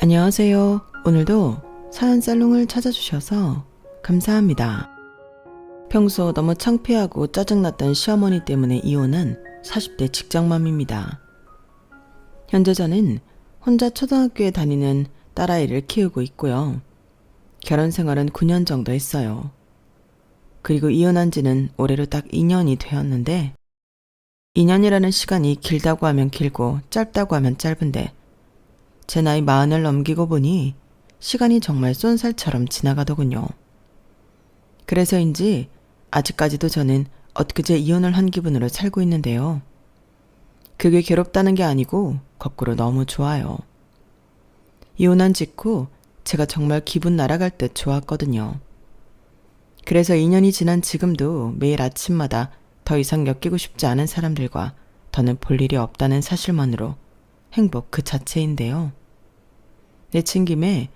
안녕하세요. 오늘도 사연 살롱을 찾아주셔서 감사합니다. 평소 너무 창피하고 짜증났던 시어머니 때문에 이혼한 40대 직장맘입니다. 현재 저는 혼자 초등학교에 다니는 딸아이를 키우고 있고요. 결혼 생활은 9년 정도 했어요. 그리고 이혼한 지는 올해로 딱 2년이 되었는데 2년이라는 시간이 길다고 하면 길고 짧다고 하면 짧은데 제 나이 40을 넘기고 보니 시간이 정말 쏜살처럼 지나가더군요. 그래서인지 아직까지도 저는 엊그제 이혼을 한 기분으로 살고 있는데요. 그게 괴롭다는 게 아니고 거꾸로 너무 좋아요. 이혼한 직후 제가 정말 기분 날아갈 듯 좋았거든요. 그래서 2년이 지난 지금도 매일 아침마다 더 이상 엮이고 싶지 않은 사람들과 더는 볼 일이 없다는 사실만으로 행복 그 자체인데요. 내친 김에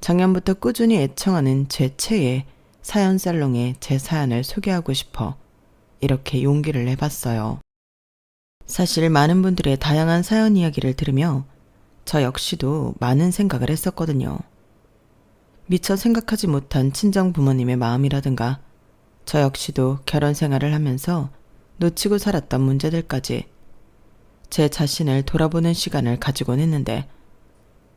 작년부터 꾸준히 애청하는 제 최애 사연 살롱에 제 사연을 소개하고 싶어 이렇게 용기를 내봤어요. 사실 많은 분들의 다양한 사연 이야기를 들으며 저 역시도 많은 생각을 했었거든요. 미처 생각하지 못한 친정 부모님의 마음이라든가 저 역시도 결혼 생활을 하면서 놓치고 살았던 문제들까지 제 자신을 돌아보는 시간을 가지곤 했는데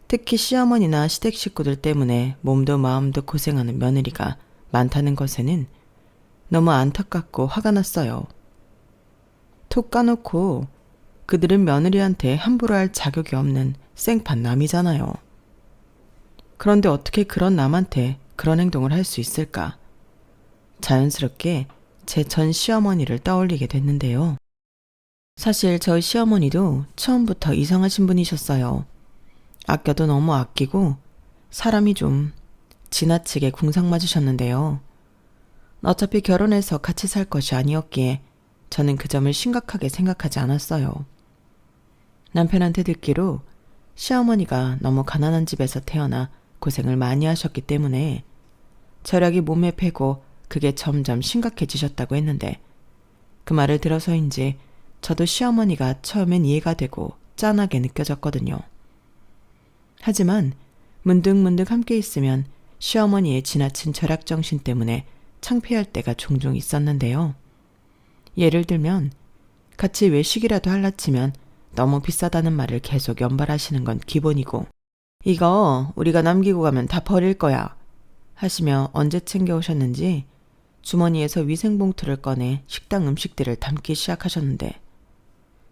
특히 시어머니나 시댁 식구들 때문에 몸도 마음도 고생하는 며느리가 많다는 것에는 너무 안타깝고 화가 났어요. 톡 까놓고 그들은 며느리한테 함부로 할 자격이 없는 생판 남이잖아요. 그런데 어떻게 그런 남한테 그런 행동을 할 수 있을까? 자연스럽게 제 전 시어머니를 떠올리게 됐는데요. 사실 저희 시어머니도 처음부터 이상하신 분이셨어요. 아껴도 너무 아끼고 사람이 좀 지나치게 궁상 맞으셨는데요. 어차피 결혼해서 같이 살 것이 아니었기에 저는 그 점을 심각하게 생각하지 않았어요. 남편한테 듣기로 시어머니가 너무 가난한 집에서 태어나 고생을 많이 하셨기 때문에 절약이 몸에 배고 그게 점점 심각해지셨다고 했는데 그 말을 들어서인지 저도 시어머니가 처음엔 이해가 되고 짠하게 느껴졌거든요. 하지만 문득문득 함께 있으면 시어머니의 지나친 절약정신 때문에 창피할 때가 종종 있었는데요. 예를 들면 같이 외식이라도 할라치면 너무 비싸다는 말을 계속 연발하시는 건 기본이고 이거 우리가 남기고 가면 다 버릴 거야 하시며 언제 챙겨오셨는지 주머니에서 위생봉투를 꺼내 식당 음식들을 담기 시작하셨는데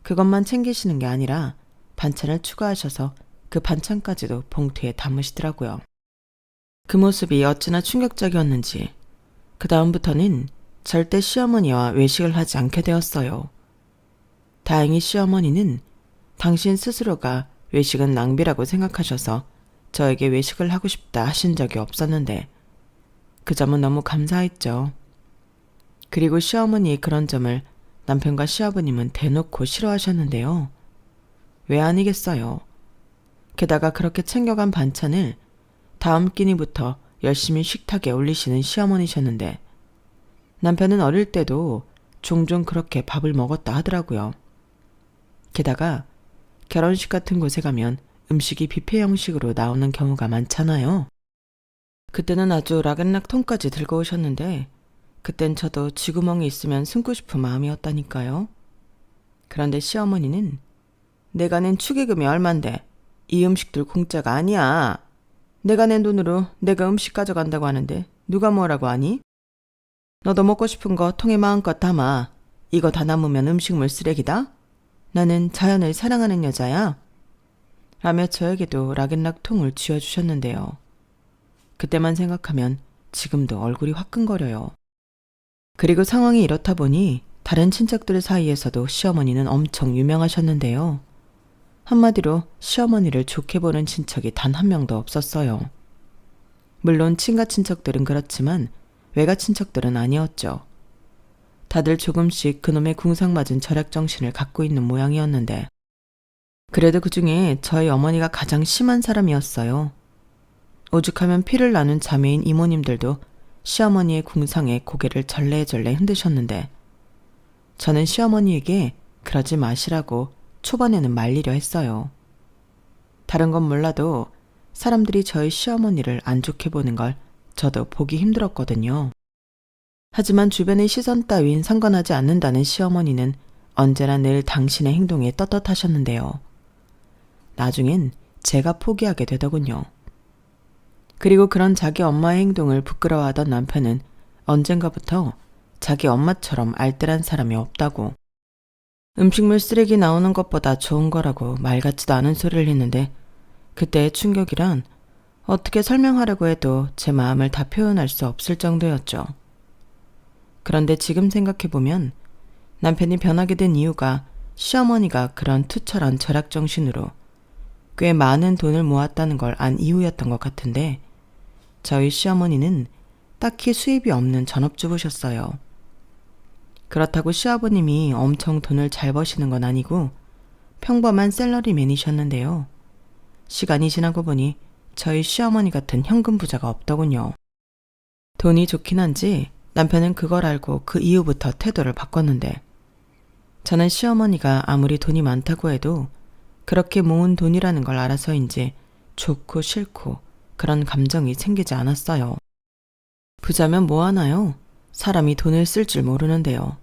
그것만 챙기시는 게 아니라 반찬을 추가하셔서 그 반찬까지도 봉투에 담으시더라고요. 그 모습이 어찌나 충격적이었는지 그 다음부터는 절대 시어머니와 외식을 하지 않게 되었어요. 다행히 시어머니는 당신 스스로가 외식은 낭비라고 생각하셔서 저에게 외식을 하고 싶다 하신 적이 없었는데 그 점은 너무 감사했죠. 그리고 시어머니의 그런 점을 남편과 시아버님은 대놓고 싫어하셨는데요. 왜 아니겠어요. 게다가 그렇게 챙겨간 반찬을 다음 끼니부터 열심히 식탁에 올리시는 시어머니셨는데 남편은 어릴 때도 종종 그렇게 밥을 먹었다 하더라고요. 게다가 결혼식 같은 곳에 가면 음식이 뷔페 형식으로 나오는 경우가 많잖아요. 그때는 아주 락앤락 통까지 들고 오셨는데 그땐 저도 쥐구멍이 있으면 숨고 싶은 마음이었다니까요. 그런데 시어머니는 내가 낸 축의금이 얼만데 이 음식들 공짜가 아니야. 내가 낸 돈으로 내가 음식 가져간다고 하는데 누가 뭐라고 하니? 너도 먹고 싶은 거 통에 마음껏 담아. 이거 다 남으면 음식물 쓰레기다. 나는 자연을 사랑하는 여자야. 라며 저에게도 락앤락 통을 쥐어주셨는데요. 그때만 생각하면 지금도 얼굴이 화끈거려요. 그리고 상황이 이렇다 보니 다른 친척들 사이에서도 시어머니는 엄청 유명하셨는데요. 한마디로 시어머니를 좋게 보는 친척이 단 한 명도 없었어요. 물론 친가 친척들은 그렇지만 외가 친척들은 아니었죠. 다들 조금씩 그놈의 궁상맞은 절약정신을 갖고 있는 모양이었는데 그래도 그중에 저희 어머니가 가장 심한 사람이었어요. 오죽하면 피를 나눈 자매인 이모님들도 시어머니의 궁상에 고개를 절레절레 흔드셨는데 저는 시어머니에게 그러지 마시라고 초반에는 말리려 했어요. 다른 건 몰라도 사람들이 저희 시어머니를 안 좋게 보는 걸 저도 보기 힘들었거든요. 하지만 주변의 시선 따윈 상관하지 않는다는 시어머니는 언제나 늘 당신의 행동에 떳떳하셨는데요. 나중엔 제가 포기하게 되더군요. 그리고 그런 자기 엄마의 행동을 부끄러워하던 남편은 언젠가부터 자기 엄마처럼 알뜰한 사람이 없다고, 음식물 쓰레기 나오는 것보다 좋은 거라고 말 같지도 않은 소리를 했는데, 그때의 충격이란 어떻게 설명하려고 해도 제 마음을 다 표현할 수 없을 정도였죠. 그런데 지금 생각해보면 남편이 변하게 된 이유가 시어머니가 그런 투철한 절약 정신으로 꽤 많은 돈을 모았다는 걸 안 이유였던 것 같은데, 저희 시어머니는 딱히 수입이 없는 전업주부셨어요. 그렇다고 시아버님이 엄청 돈을 잘 버시는 건 아니고 평범한 샐러리맨이셨는데요. 시간이 지나고 보니 저희 시어머니 같은 현금 부자가 없더군요. 돈이 좋긴 한지 남편은 그걸 알고 그 이후부터 태도를 바꿨는데, 저는 시어머니가 아무리 돈이 많다고 해도 그렇게 모은 돈이라는 걸 알아서인지 좋고 싫고 그런 감정이 생기지 않았어요. 부자면 뭐 하나요? 사람이 돈을 쓸 줄 모르는데요.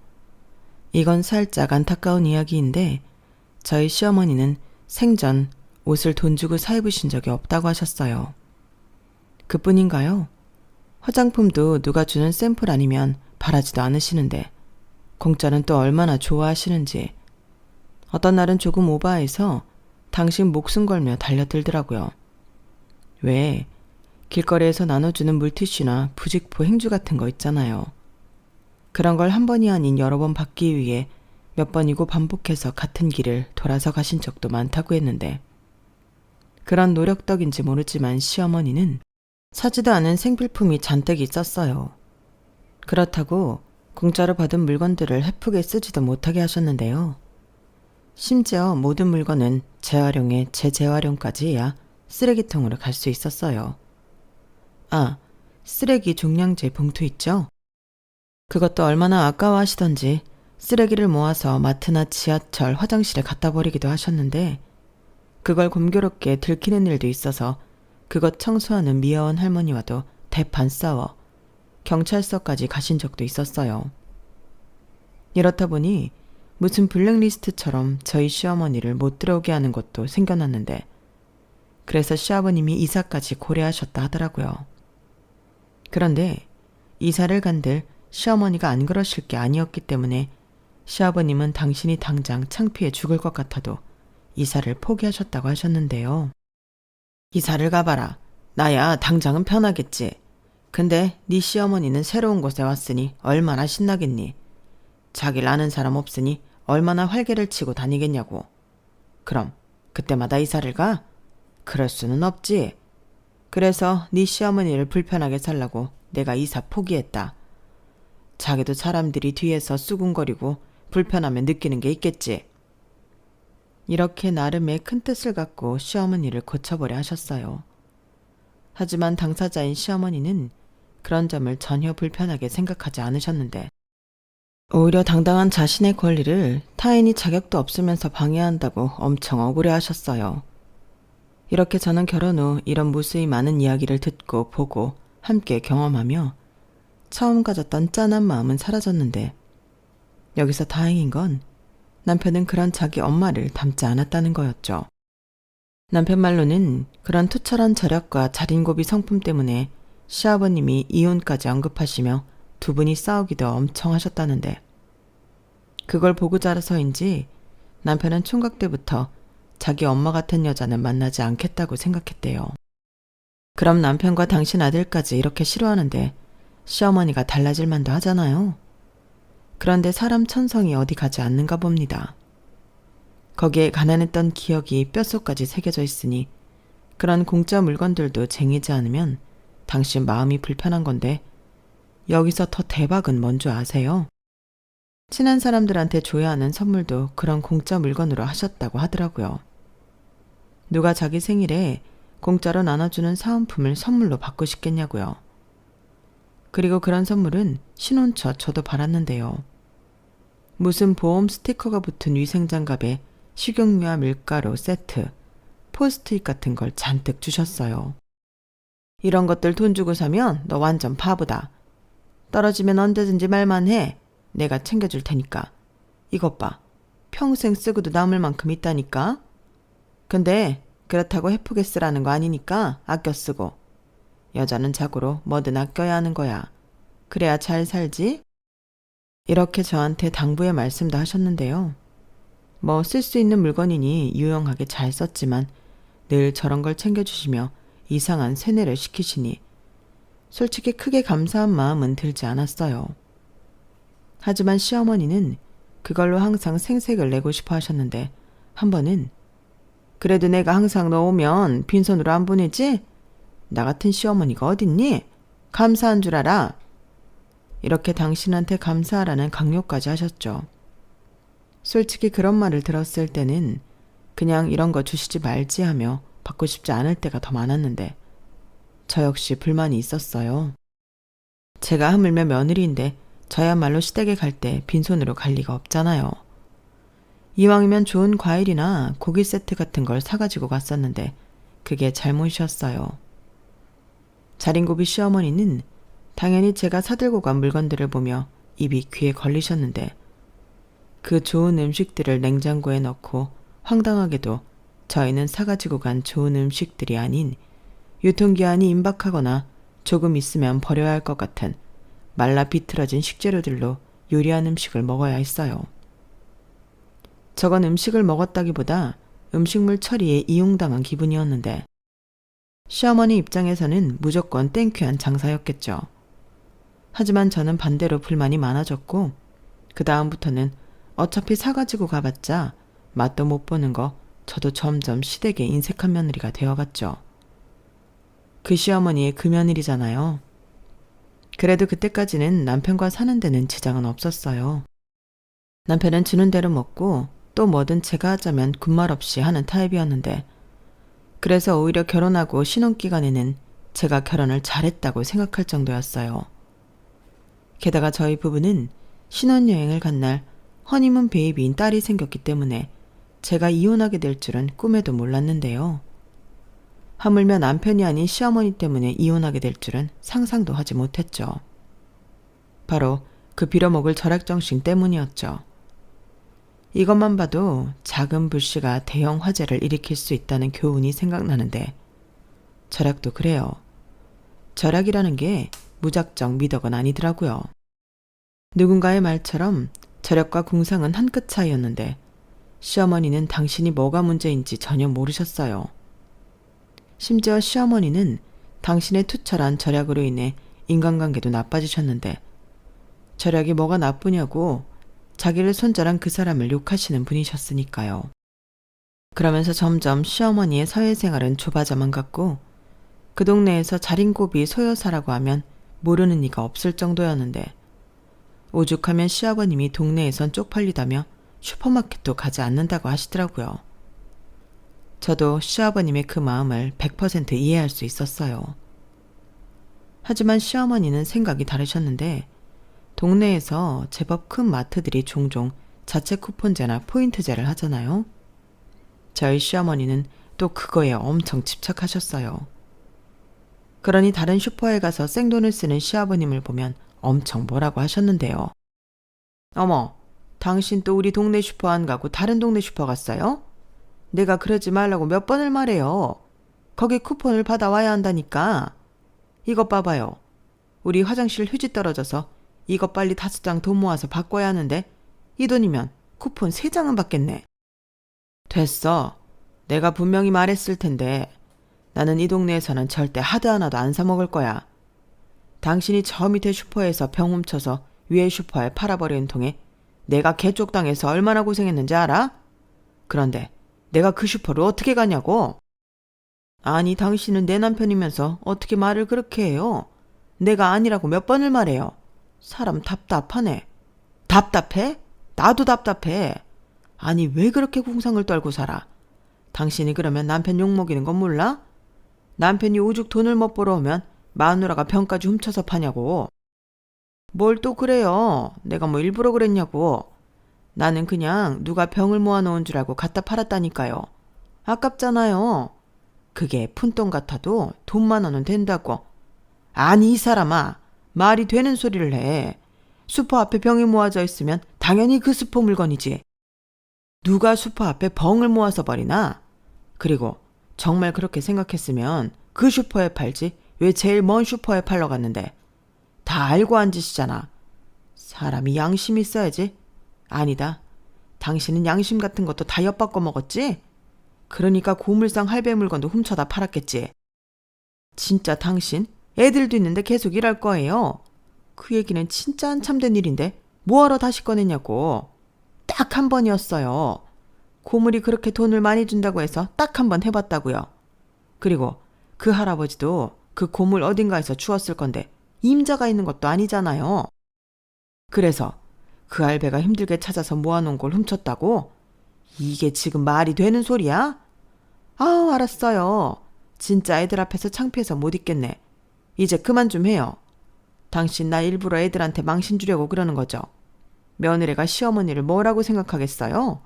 이건 살짝 안타까운 이야기인데, 저희 시어머니는 생전 옷을 돈 주고 사 입으신 적이 없다고 하셨어요. 그뿐인가요? 화장품도 누가 주는 샘플 아니면 바라지도 않으시는데 공짜는 또 얼마나 좋아하시는지, 어떤 날은 조금 오바해서 당신 목숨 걸며 달려들더라고요. 왜 길거리에서 나눠주는 물티슈나 부직포 행주 같은 거 있잖아요. 그런 걸 한 번이 아닌 여러 번 받기 위해 몇 번이고 반복해서 같은 길을 돌아서 가신 적도 많다고 했는데, 그런 노력 덕인지 모르지만 시어머니는 사지도 않은 생필품이 잔뜩 있었어요. 그렇다고 공짜로 받은 물건들을 헤프게 쓰지도 못하게 하셨는데요. 심지어 모든 물건은 재활용에 재재활용까지 해야 쓰레기통으로 갈 수 있었어요. 아, 쓰레기 종량제 봉투 있죠? 그것도 얼마나 아까워하시던지 쓰레기를 모아서 마트나 지하철, 화장실에 갖다 버리기도 하셨는데, 그걸 공교롭게 들키는 일도 있어서 그것 청소하는 미아원 할머니와도 대판 싸워 경찰서까지 가신 적도 있었어요. 이렇다 보니 무슨 블랙리스트처럼 저희 시어머니를 못 들어오게 하는 것도 생겨났는데, 그래서 시아버님이 이사까지 고려하셨다 하더라고요. 그런데 이사를 간들 시어머니가 안 그러실 게 아니었기 때문에 시아버님은 당신이 당장 창피해 죽을 것 같아도 이사를 포기하셨다고 하셨는데요. 이사를 가봐라. 나야 당장은 편하겠지. 근데 네 시어머니는 새로운 곳에 왔으니 얼마나 신나겠니? 자기를 아는 사람 없으니 얼마나 활개를 치고 다니겠냐고. 그럼 그때마다 이사를 가? 그럴 수는 없지. 그래서 네 시어머니를 불편하게 살라고 내가 이사 포기했다. 자기도 사람들이 뒤에서 수군거리고 불편하면 느끼는 게 있겠지. 이렇게 나름의 큰 뜻을 갖고 시어머니를 고쳐보려 하셨어요. 하지만 당사자인 시어머니는 그런 점을 전혀 불편하게 생각하지 않으셨는데, 오히려 당당한 자신의 권리를 타인이 자격도 없으면서 방해한다고 엄청 억울해하셨어요. 이렇게 저는 결혼 후 이런 무수히 많은 이야기를 듣고 보고 함께 경험하며 처음 가졌던 짠한 마음은 사라졌는데, 여기서 다행인 건 남편은 그런 자기 엄마를 닮지 않았다는 거였죠. 남편 말로는 그런 투철한 절약과 자린고비 성품 때문에 시아버님이 이혼까지 언급하시며 두 분이 싸우기도 엄청 하셨다는데, 그걸 보고 자라서인지 남편은 총각 때부터 자기 엄마 같은 여자는 만나지 않겠다고 생각했대요. 그럼 남편과 당신 아들까지 이렇게 싫어하는데 시어머니가 달라질 만도 하잖아요. 그런데 사람 천성이 어디 가지 않는가 봅니다. 거기에 가난했던 기억이 뼛속까지 새겨져 있으니 그런 공짜 물건들도 쟁이지 않으면 당신 마음이 불편한 건데, 여기서 더 대박은 뭔 줄 아세요? 친한 사람들한테 줘야 하는 선물도 그런 공짜 물건으로 하셨다고 하더라고요. 누가 자기 생일에 공짜로 나눠주는 사은품을 선물로 받고 싶겠냐고요. 그리고 그런 선물은 신혼처 저도 받았는데요. 무슨 보험 스티커가 붙은 위생장갑에 식용유와 밀가루 세트, 포스트잇 같은 걸 잔뜩 주셨어요. 이런 것들 돈 주고 사면 너 완전 바보다. 떨어지면 언제든지 말만 해. 내가 챙겨줄 테니까. 이것 봐. 평생 쓰고도 남을 만큼 있다니까. 근데 그렇다고 헤프게 쓰라는 거 아니니까 아껴 쓰고. 여자는 자고로 뭐든 아껴야 하는 거야. 그래야 잘 살지? 이렇게 저한테 당부의 말씀도 하셨는데요. 뭐 쓸 수 있는 물건이니 유용하게 잘 썼지만 늘 저런 걸 챙겨주시며 이상한 세뇌를 시키시니 솔직히 크게 감사한 마음은 들지 않았어요. 하지만 시어머니는 그걸로 항상 생색을 내고 싶어 하셨는데 한 번은 그래도 내가 항상 너 오면 빈손으로 안 보내지? 나 같은 시어머니가 어딨니? 감사한 줄 알아. 이렇게 당신한테 감사하라는 강요까지 하셨죠. 솔직히 그런 말을 들었을 때는 그냥 이런 거 주시지 말지 하며 받고 싶지 않을 때가 더 많았는데 저 역시 불만이 있었어요. 제가 하물며 며느리인데 저야말로 시댁에 갈 때 빈손으로 갈 리가 없잖아요. 이왕이면 좋은 과일이나 고기 세트 같은 걸 사가지고 갔었는데 그게 잘못이었어요. 자린고비 시어머니는 당연히 제가 사들고 간 물건들을 보며 입이 귀에 걸리셨는데 그 좋은 음식들을 냉장고에 넣고 황당하게도 저희는 사가지고 간 좋은 음식들이 아닌 유통기한이 임박하거나 조금 있으면 버려야 할 것 같은 말라 비틀어진 식재료들로 요리한 음식을 먹어야 했어요. 저건 음식을 먹었다기보다 음식물 처리에 이용당한 기분이었는데 시어머니 입장에서는 무조건 땡큐한 장사였겠죠. 하지만 저는 반대로 불만이 많아졌고 그 다음부터는 어차피 사가지고 가봤자 맛도 못 보는 거 저도 점점 시댁에 인색한 며느리가 되어갔죠. 그 시어머니의 그 며느리잖아요. 그래도 그때까지는 남편과 사는 데는 지장은 없었어요. 남편은 주는 대로 먹고 또 뭐든 제가 하자면 군말 없이 하는 타입이었는데 그래서 오히려 결혼하고 신혼기간에는 제가 결혼을 잘했다고 생각할 정도였어요. 게다가 저희 부부는 신혼여행을 간 날 허니문 베이비인 딸이 생겼기 때문에 제가 이혼하게 될 줄은 꿈에도 몰랐는데요. 하물며 남편이 아닌 시어머니 때문에 이혼하게 될 줄은 상상도 하지 못했죠. 바로 그 빌어먹을 절약정신 때문이었죠. 이것만 봐도 작은 불씨가 대형 화재를 일으킬 수 있다는 교훈이 생각나는데 절약도 그래요. 절약이라는 게 무작정 미덕은 아니더라고요. 누군가의 말처럼 절약과 궁상은 한 끗 차이였는데 시어머니는 당신이 뭐가 문제인지 전혀 모르셨어요. 심지어 시어머니는 당신의 투철한 절약으로 인해 인간관계도 나빠지셨는데 절약이 뭐가 나쁘냐고 자기를 손절한 그 사람을 욕하시는 분이셨으니까요. 그러면서 점점 시어머니의 사회생활은 좁아져만 갔고 그 동네에서 자린고비 소여사라고 하면 모르는 이가 없을 정도였는데 오죽하면 시아버님이 동네에선 쪽팔리다며 슈퍼마켓도 가지 않는다고 하시더라고요. 저도 시아버님의 그 마음을 100% 이해할 수 있었어요. 하지만 시어머니는 생각이 다르셨는데 동네에서 제법 큰 마트들이 종종 자체 쿠폰제나 포인트제를 하잖아요. 저희 시어머니는 또 그거에 엄청 집착하셨어요. 그러니 다른 슈퍼에 가서 생돈을 쓰는 시아버님을 보면 엄청 뭐라고 하셨는데요. 어머, 당신 또 우리 동네 슈퍼 안 가고 다른 동네 슈퍼 갔어요? 내가 그러지 말라고 몇 번을 말해요. 거기 쿠폰을 받아와야 한다니까. 이것 봐봐요. 우리 화장실 휴지 떨어져서 이것 빨리 5장 돈 모아서 바꿔야 하는데 이 돈이면 쿠폰 3장은 받겠네. 됐어. 내가 분명히 말했을 텐데 나는 이 동네에서는 절대 하드 하나도 안 사 먹을 거야. 당신이 저 밑에 슈퍼에서 병 훔쳐서 위에 슈퍼에 팔아버리는 통에 내가 개쪽당해서 얼마나 고생했는지 알아? 그런데 내가 그 슈퍼를 어떻게 가냐고? 아니 당신은 내 남편이면서 어떻게 말을 그렇게 해요? 내가 아니라고 몇 번을 말해요. 사람 답답하네. 답답해? 나도 답답해. 아니 왜 그렇게 궁상을 떨고 살아? 당신이 그러면 남편 욕먹이는 건 몰라? 남편이 오죽 돈을 못 벌어오면 마누라가 병까지 훔쳐서 파냐고. 뭘 또 그래요. 내가 뭐 일부러 그랬냐고. 나는 그냥 누가 병을 모아놓은 줄 알고 갖다 팔았다니까요. 아깝잖아요. 그게 푼돈 같아도 돈만 원은 된다고. 아니 이 사람아, 말이 되는 소리를 해. 수퍼 앞에 병이 모아져 있으면 당연히 그 수퍼 물건이지. 누가 수퍼 앞에 벙을 모아서 버리나? 그리고 정말 그렇게 생각했으면 그 슈퍼에 팔지 왜 제일 먼 슈퍼에 팔러 갔는데. 다 알고 한 짓이잖아. 사람이 양심이 있어야지. 아니다. 당신은 양심 같은 것도 다 엿바꿔 먹었지? 그러니까 고물상 할배 물건도 훔쳐다 팔았겠지. 진짜 당신 애들도 있는데 계속 일할 거예요. 그 얘기는 진짜 한참 된 일인데 뭐하러 다시 꺼냈냐고. 딱 한 번이었어요. 고물이 그렇게 돈을 많이 준다고 해서 딱 한 번 해봤다고요. 그리고 그 할아버지도 그 고물 어딘가에서 주웠을 건데 임자가 있는 것도 아니잖아요. 그래서 그 할배가 힘들게 찾아서 모아놓은 걸 훔쳤다고? 이게 지금 말이 되는 소리야? 아우 알았어요. 진짜 애들 앞에서 창피해서 못 있겠네. 이제 그만 좀 해요. 당신 나 일부러 애들한테 망신 주려고 그러는 거죠. 며느리가 시어머니를 뭐라고 생각하겠어요?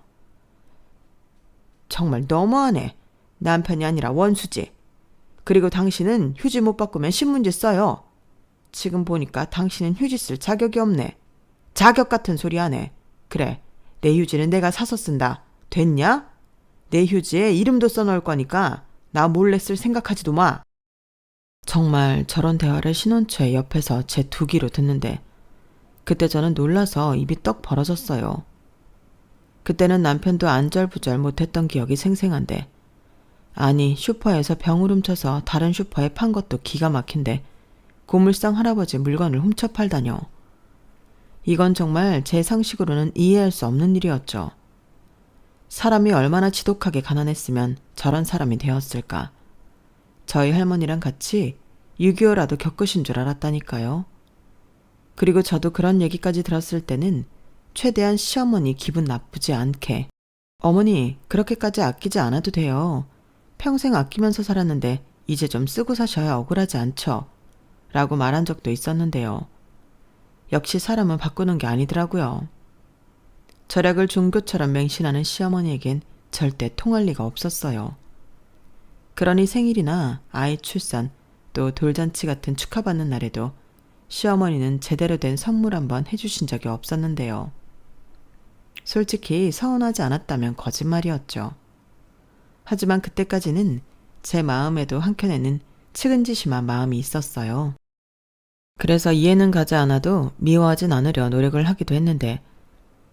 정말 너무하네. 남편이 아니라 원수지. 그리고 당신은 휴지 못 바꾸면 신문지 써요. 지금 보니까 당신은 휴지 쓸 자격이 없네. 자격 같은 소리 하네. 그래, 내 휴지는 내가 사서 쓴다. 됐냐? 내 휴지에 이름도 써놓을 거니까 나 몰래 쓸 생각하지도 마. 정말 저런 대화를 신혼초에 옆에서 제 두 귀로 듣는데 그때 저는 놀라서 입이 떡 벌어졌어요. 그때는 남편도 안절부절 못했던 기억이 생생한데 아니 슈퍼에서 병을 훔쳐서 다른 슈퍼에 판 것도 기가 막힌데 고물상 할아버지 물건을 훔쳐 팔다뇨. 이건 정말 제 상식으로는 이해할 수 없는 일이었죠. 사람이 얼마나 지독하게 가난했으면 저런 사람이 되었을까. 저희 할머니랑 같이 6.25라도 겪으신 줄 알았다니까요. 그리고 저도 그런 얘기까지 들었을 때는 최대한 시어머니 기분 나쁘지 않게 어머니 그렇게까지 아끼지 않아도 돼요. 평생 아끼면서 살았는데 이제 좀 쓰고 사셔야 억울하지 않죠. 라고 말한 적도 있었는데요. 역시 사람은 바꾸는 게 아니더라고요. 절약을 종교처럼 맹신하는 시어머니에겐 절대 통할 리가 없었어요. 그러니 생일이나 아이 출산 또 돌잔치 같은 축하받는 날에도 시어머니는 제대로 된 선물 한번 해주신 적이 없었는데요. 솔직히 서운하지 않았다면 거짓말이었죠. 하지만 그때까지는 제 마음에도 한켠에는 측은지심한 마음이 있었어요. 그래서 이해는 가지 않아도 미워하진 않으려 노력을 하기도 했는데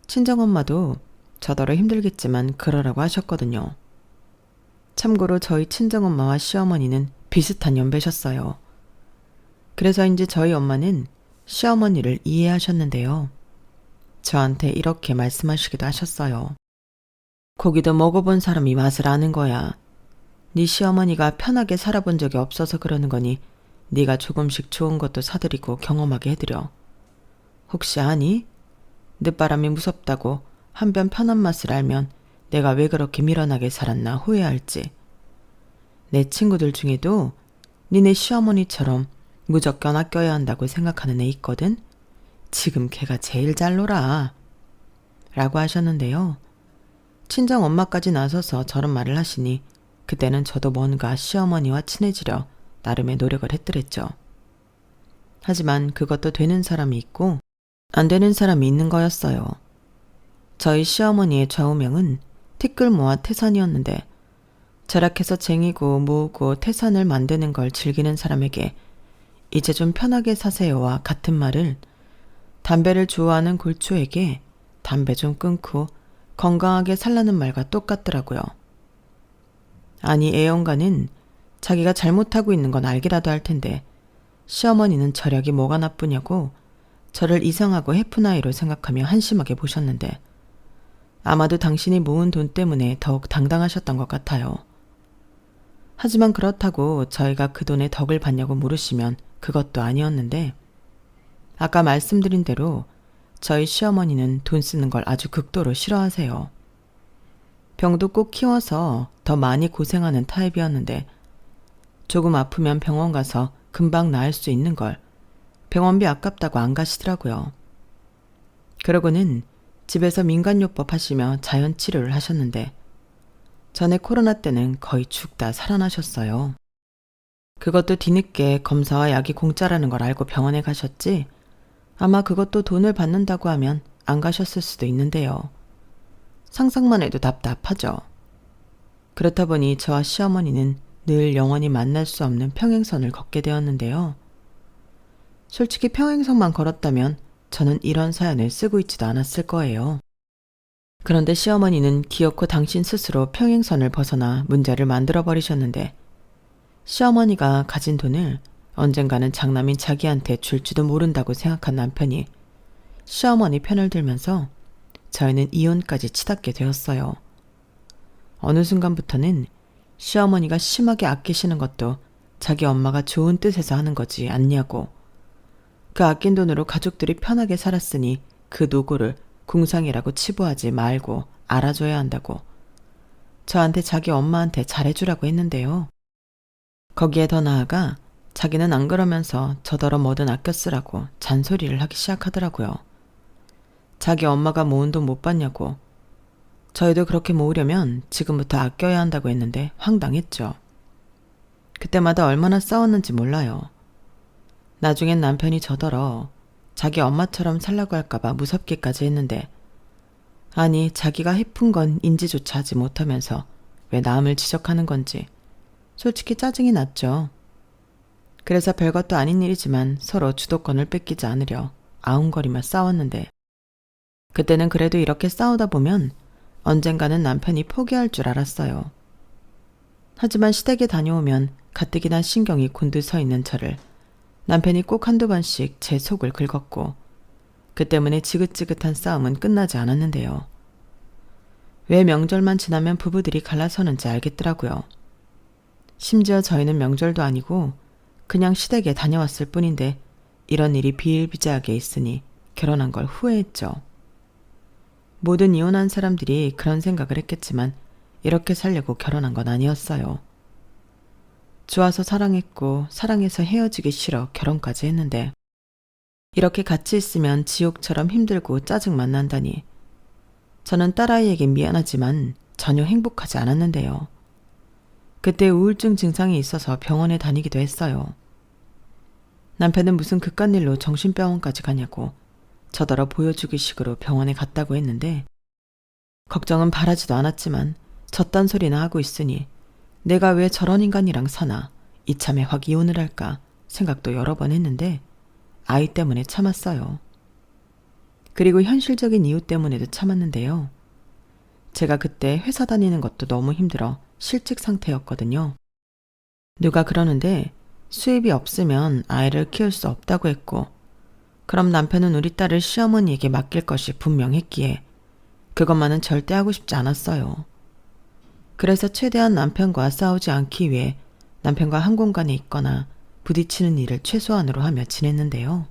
친정엄마도 저더러 힘들겠지만 그러라고 하셨거든요. 참고로 저희 친정엄마와 시어머니는 비슷한 연배셨어요. 그래서인지 저희 엄마는 시어머니를 이해하셨는데요. 저한테 이렇게 말씀하시기도 하셨어요. 고기도 먹어본 사람이 맛을 아는 거야. 네 시어머니가 편하게 살아본 적이 없어서 그러는 거니 네가 조금씩 좋은 것도 사드리고 경험하게 해드려. 혹시 아니? 늦바람이 무섭다고 한 변 편한 맛을 알면 내가 왜 그렇게 미련하게 살았나 후회할지. 내 친구들 중에도 니네 시어머니처럼 무조건 아껴야 한다고 생각하는 애 있거든? 지금 걔가 제일 잘 놀아. 라고 하셨는데요. 친정 엄마까지 나서서 저런 말을 하시니 그때는 저도 뭔가 시어머니와 친해지려 나름의 노력을 했더랬죠. 하지만 그것도 되는 사람이 있고 안 되는 사람이 있는 거였어요. 저희 시어머니의 좌우명은 티끌모아 태산이었는데 절약해서 쟁이고 모으고 태산을 만드는 걸 즐기는 사람에게 이제 좀 편하게 사세요와 같은 말을 담배를 좋아하는 골초에게 담배 좀 끊고 건강하게 살라는 말과 똑같더라고요. 아니 애연가는 자기가 잘못하고 있는 건 알기라도 할 텐데 시어머니는 절약이 뭐가 나쁘냐고 저를 이상하고 해프나이로 생각하며 한심하게 보셨는데 아마도 당신이 모은 돈 때문에 더욱 당당하셨던 것 같아요. 하지만 그렇다고 저희가 그 돈에 덕을 봤냐고 물으시면 그것도 아니었는데 아까 말씀드린 대로 저희 시어머니는 돈 쓰는 걸 아주 극도로 싫어하세요. 병도 꼭 키워서 더 많이 고생하는 타입이었는데 조금 아프면 병원 가서 금방 나을 수 있는 걸 병원비 아깝다고 안 가시더라고요. 그러고는 집에서 민간요법 하시며 자연치료를 하셨는데 전에 코로나 때는 거의 죽다 살아나셨어요. 그것도 뒤늦게 검사와 약이 공짜라는 걸 알고 병원에 가셨지, 아마 그것도 돈을 받는다고 하면 안 가셨을 수도 있는데요. 상상만 해도 답답하죠. 그렇다 보니 저와 시어머니는 늘 영원히 만날 수 없는 평행선을 걷게 되었는데요. 솔직히 평행선만 걸었다면 저는 이런 사연을 쓰고 있지도 않았을 거예요. 그런데 시어머니는 기어코 당신 스스로 평행선을 벗어나 문제를 만들어 버리셨는데, 시어머니가 가진 돈을 언젠가는 장남인 자기한테 줄지도 모른다고 생각한 남편이 시어머니 편을 들면서 저희는 이혼까지 치닫게 되었어요. 어느 순간부터는 시어머니가 심하게 아끼시는 것도 자기 엄마가 좋은 뜻에서 하는 거지 않냐고, 그 아낀 돈으로 가족들이 편하게 살았으니 그 노고를 궁상이라고 치부하지 말고 알아줘야 한다고 저한테 자기 엄마한테 잘해주라고 했는데요. 거기에 더 나아가 자기는 안 그러면서 저더러 뭐든 아껴 쓰라고 잔소리를 하기 시작하더라고요. 자기 엄마가 모은 돈 못 받냐고. 저희도 그렇게 모으려면 지금부터 아껴야 한다고 했는데 황당했죠. 그때마다 얼마나 싸웠는지 몰라요. 나중엔 남편이 저더러 자기 엄마처럼 살라고 할까봐 무섭기까지 했는데, 아니 자기가 해픈 건 인지조차 하지 못하면서 왜 남을 지적하는 건지 솔직히 짜증이 났죠. 그래서 별것도 아닌 일이지만 서로 주도권을 뺏기지 않으려 아웅거리며 싸웠는데, 그때는 그래도 이렇게 싸우다 보면 언젠가는 남편이 포기할 줄 알았어요. 하지만 시댁에 다녀오면 가뜩이나 신경이 곤두서 있는 저를 남편이 꼭 한두 번씩 제 속을 긁었고, 그 때문에 지긋지긋한 싸움은 끝나지 않았는데요. 왜 명절만 지나면 부부들이 갈라서는지 알겠더라고요. 심지어 저희는 명절도 아니고 그냥 시댁에 다녀왔을 뿐인데 이런 일이 비일비재하게 있으니 결혼한 걸 후회했죠. 모든 이혼한 사람들이 그런 생각을 했겠지만 이렇게 살려고 결혼한 건 아니었어요. 좋아서 사랑했고 사랑해서 헤어지기 싫어 결혼까지 했는데, 이렇게 같이 있으면 지옥처럼 힘들고 짜증만 난다니 저는 딸아이에게 미안하지만 전혀 행복하지 않았는데요. 그때 우울증 증상이 있어서 병원에 다니기도 했어요. 남편은 무슨 그깟 일로 정신병원까지 가냐고 저더러 보여주기 식으로 병원에 갔다고 했는데, 걱정은 바라지도 않았지만 저딴 소리나 하고 있으니 내가 왜 저런 인간이랑 사나 이참에 확 이혼을 할까 생각도 여러 번 했는데 아이 때문에 참았어요. 그리고 현실적인 이유 때문에도 참았는데요. 제가 그때 회사 다니는 것도 너무 힘들어 실직 상태였거든요. 누가 그러는데 수입이 없으면 아이를 키울 수 없다고 했고, 그럼 남편은 우리 딸을 시어머니에게 맡길 것이 분명했기에 그것만은 절대 하고 싶지 않았어요. 그래서 최대한 남편과 싸우지 않기 위해 남편과 한 공간에 있거나 부딪히는 일을 최소한으로 하며 지냈는데요.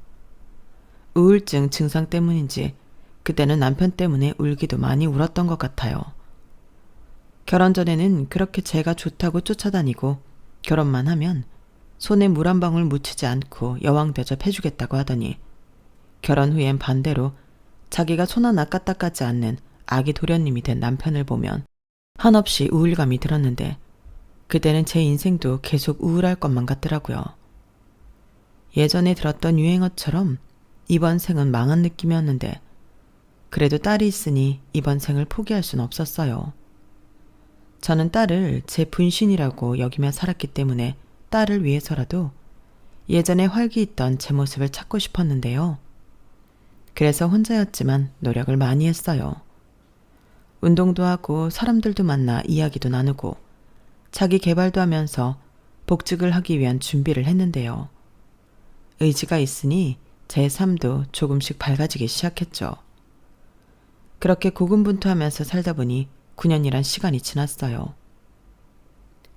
우울증 증상 때문인지 그때는 남편 때문에 울기도 많이 울었던 것 같아요. 결혼 전에는 그렇게 제가 좋다고 쫓아다니고 결혼만 하면 손에 물 한 방울 묻히지 않고 여왕 대접해주겠다고 하더니, 결혼 후엔 반대로 자기가 손 하나 까딱하지 않는 아기 도련님이 된 남편을 보면 한없이 우울감이 들었는데, 그때는 제 인생도 계속 우울할 것만 같더라고요. 예전에 들었던 유행어처럼 이번 생은 망한 느낌이었는데, 그래도 딸이 있으니 이번 생을 포기할 순 없었어요. 저는 딸을 제 분신이라고 여기며 살았기 때문에 딸을 위해서라도 예전에 활기있던 제 모습을 찾고 싶었는데요. 그래서 혼자였지만 노력을 많이 했어요. 운동도 하고 사람들도 만나 이야기도 나누고 자기 개발도 하면서 복직을 하기 위한 준비를 했는데요. 의지가 있으니 제 삶도 조금씩 밝아지기 시작했죠. 그렇게 고군분투하면서 살다 보니 9년이란 시간이 지났어요.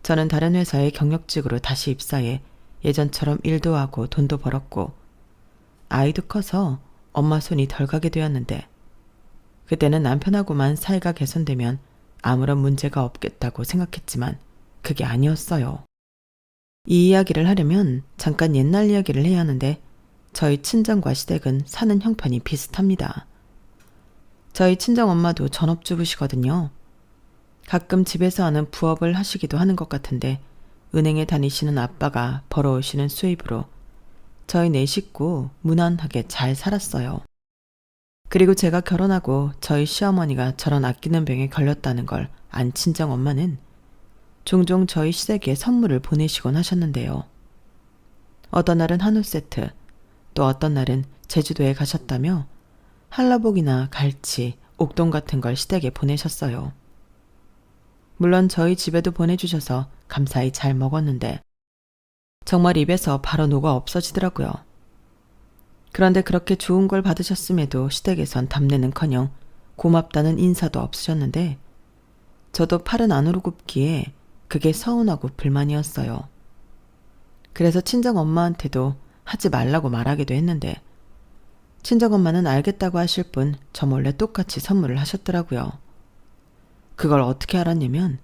저는 다른 회사에 경력직으로 다시 입사해 예전처럼 일도 하고 돈도 벌었고, 아이도 커서 엄마 손이 덜 가게 되었는데, 그때는 남편하고만 사이가 개선되면 아무런 문제가 없겠다고 생각했지만 그게 아니었어요. 이 이야기를 하려면 잠깐 옛날 이야기를 해야 하는데, 저희 친정과 시댁은 사는 형편이 비슷합니다. 저희 친정엄마도 전업주부시거든요. 가끔 집에서 하는 부업을 하시기도 하는 것 같은데 은행에 다니시는 아빠가 벌어오시는 수입으로 저희 네 식구 무난하게 잘 살았어요. 그리고 제가 결혼하고 저희 시어머니가 저런 아끼는 병에 걸렸다는 걸 안 친정 엄마는 종종 저희 시댁에 선물을 보내시곤 하셨는데요. 어떤 날은 한우 세트, 또 어떤 날은 제주도에 가셨다며 한라복이나 갈치, 옥돔 같은 걸 시댁에 보내셨어요. 물론 저희 집에도 보내주셔서 감사히 잘 먹었는데 정말 입에서 바로 녹아 없어지더라고요. 그런데 그렇게 좋은 걸 받으셨음에도 시댁에선 답례는커녕 고맙다는 인사도 없으셨는데 저도 팔은 안으로 굽기에 그게 서운하고 불만이었어요. 그래서 친정엄마한테도 하지 말라고 말하기도 했는데 친정엄마는 알겠다고 하실 뿐 저 몰래 똑같이 선물을 하셨더라고요. 그걸 어떻게 알았냐면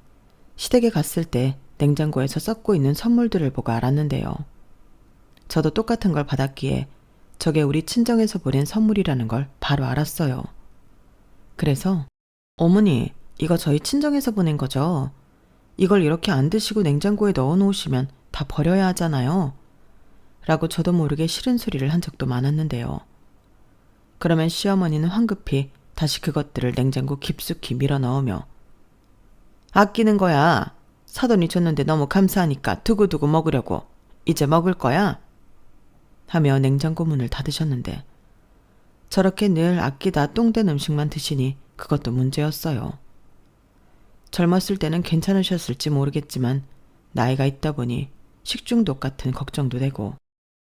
시댁에 갔을 때 냉장고에서 썩고 있는 선물들을 보고 알았는데요. 저도 똑같은 걸 받았기에 저게 우리 친정에서 보낸 선물이라는 걸 바로 알았어요. 그래서 어머니, 이거 저희 친정에서 보낸 거죠? 이걸 이렇게 안 드시고 냉장고에 넣어 놓으시면 다 버려야 하잖아요. 라고 저도 모르게 싫은 소리를 한 적도 많았는데요. 그러면 시어머니는 황급히 다시 그것들을 냉장고 깊숙이 밀어 넣으며 아끼는 거야. 사돈이 줬는데 너무 감사하니까 두고두고 먹으려고. 이제 먹을 거야? 하며 냉장고 문을 닫으셨는데 저렇게 늘 아끼다 똥된 음식만 드시니 그것도 문제였어요. 젊었을 때는 괜찮으셨을지 모르겠지만 나이가 있다 보니 식중독 같은 걱정도 되고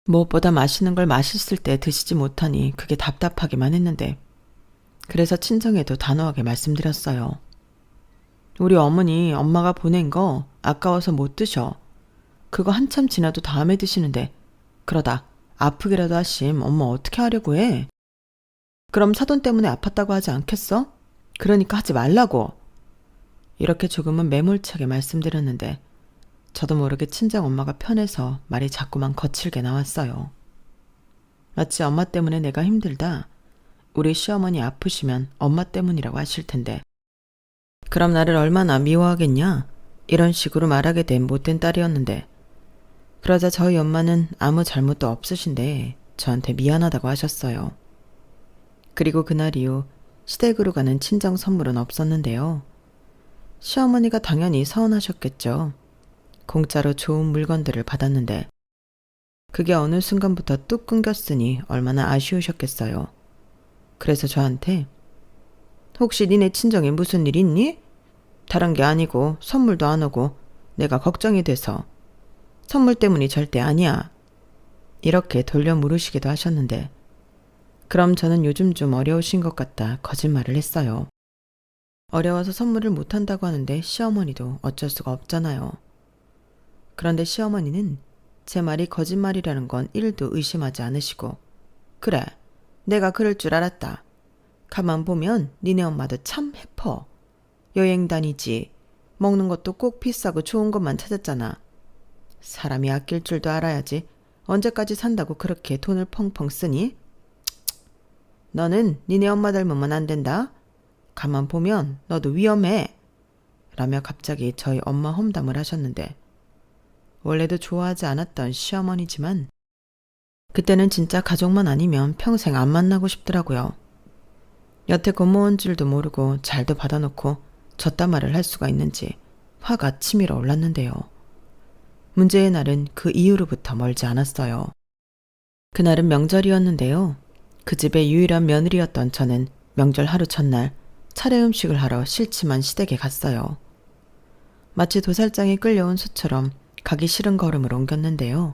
무엇보다 맛있는 걸 맛있을 때 드시지 못하니 그게 답답하기만 했는데 그래서 친정에도 단호하게 말씀드렸어요. 우리 어머니 엄마가 보낸 거 아까워서 못 드셔. 그거 한참 지나도 다음에 드시는데 그러다 아프기라도 하심 엄마 어떻게 하려고 해? 그럼 사돈 때문에 아팠다고 하지 않겠어? 그러니까 하지 말라고. 이렇게 조금은 매몰차게 말씀드렸는데 저도 모르게 친정엄마가 편해서 말이 자꾸만 거칠게 나왔어요. 마치 엄마 때문에 내가 힘들다. 우리 시어머니 아프시면 엄마 때문이라고 하실 텐데 그럼 나를 얼마나 미워하겠냐? 이런 식으로 말하게 된 못된 딸이었는데 그러자 저희 엄마는 아무 잘못도 없으신데 저한테 미안하다고 하셨어요. 그리고 그날 이후 시댁으로 가는 친정 선물은 없었는데요. 시어머니가 당연히 서운하셨겠죠. 공짜로 좋은 물건들을 받았는데 그게 어느 순간부터 뚝 끊겼으니 얼마나 아쉬우셨겠어요. 그래서 저한테 혹시 니네 친정에 무슨 일 있니? 다른 게 아니고 선물도 안 오고 내가 걱정이 돼서 선물 때문이 절대 아니야. 이렇게 돌려 물으시기도 하셨는데 그럼 저는 요즘 좀 어려우신 것 같다 거짓말을 했어요. 어려워서 선물을 못한다고 하는데 시어머니도 어쩔 수가 없잖아요. 그런데 시어머니는 제 말이 거짓말이라는 건 1도 의심하지 않으시고 그래, 내가 그럴 줄 알았다. 가만 보면 니네 엄마도 참 해퍼. 여행 다니지. 먹는 것도 꼭 비싸고 좋은 것만 찾았잖아. 사람이 아낄 줄도 알아야지. 언제까지 산다고 그렇게 돈을 펑펑 쓰니? 너는 니네 엄마 닮으면 안 된다. 가만 보면 너도 위험해. 라며 갑자기 저희 엄마 험담을 하셨는데 원래도 좋아하지 않았던 시어머니지만 그때는 진짜 가족만 아니면 평생 안 만나고 싶더라고요. 여태 고마운 줄도 모르고 잘도 받아놓고 졌단 말을 할 수가 있는지 화가 치밀어 올랐는데요. 문제의 날은 그 이후로부터 멀지 않았어요. 그날은 명절이었는데요. 그 집의 유일한 며느리였던 저는 명절 하루 첫날 차례 음식을 하러 싫지만 시댁에 갔어요. 마치 도살장에 끌려온 소처럼 가기 싫은 걸음을 옮겼는데요.